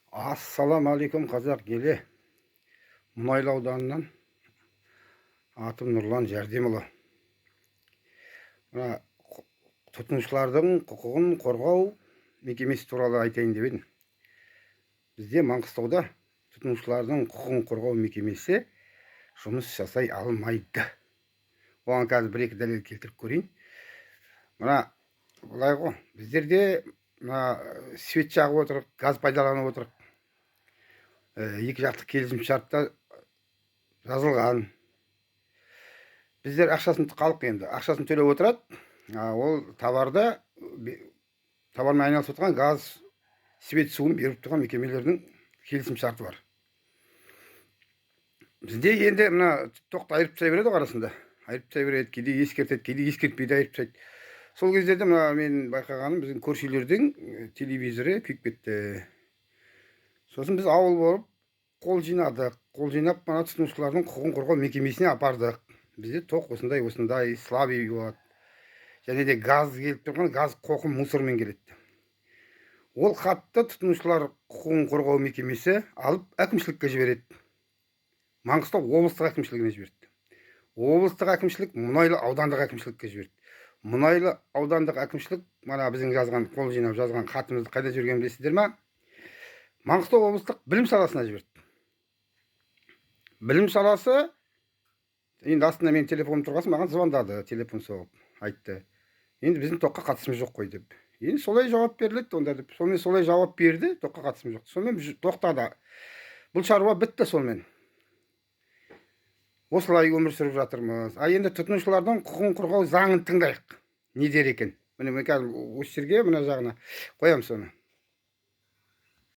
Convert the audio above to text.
Ассалаумағалейкум қазақ елі. Мұнайлы ауданынан атым Нұрлан Жәрдемұлы. Мына тұтынушылардың құқығын қорғау мекемесі туралы айтайын деп едім. Бізде Маңғыстауда тұтынушылардың құқығын қорғау мекемесі жұмыс жасай алмайды. Оған қазір бір-екі дәлел келтіріп көрейін. Мына былай ғой, біздерде свет жағып отырып, газ пайдаланып отырып, екі жақты келісім шартта жазылған. Біздер ақшасын халық енді ақшасын төлеп отырады. Ол товармен айналысып отырған газ, свет суын беріп тұрған мекемелердің келісім шарты бар. Бізде енді мына тоқты айырып тастай береді арасында. Айырып тастай береді, кейде ескертеді, кейде ескертпейді, айырып тастайды. Сол кездерде мына мен байқағаным, біздің көршілердің телевизоры күйіп кетті. Сосын біз ауыл болып қол жинадық. Қол жинап, мына тұтынушылардың құқығын қорғау мекемесіне апардық. Бізде тоқ осындай слабый болады. Және де газ келіп тұрған, газ қоқым мусормен келеді. Ол хатты тұтынушылар құқығын қорғау мекемесі алып әкімшілікке жібереді. Маңғыстау облыстық әкімшілігіне жіберді. Облыстық әкімшілік Мұнайлы аудандық әкімшілікке жіберді. Мұнайлы аудандық әкімшілік, мана біздің жазған, қол жинап жазған хатымызды қайда жібергенін білесіздер ме? Маңғыстау облыстық білім саласына жіберді. Білім саласы, енді астында мен телефоным тұрғасын, маған звондады, телефон соғып, айтты. Енді біздің тоққа қатысымыз жоқ қой деп. Енді солай жауап беріледі онда деп. Сонымен солай жауап берді, тоққа қатысымыз жоқ. Сонымен тоқтады. Бұл шаруа бітті сонымен. Осылай өмір сүріп жатырмыз. Енді тұтынушылардың құқығын қорғау заңын тыңдайық. Не дер екен? Міне қазір осы жерге, мына жағына қоямын соны.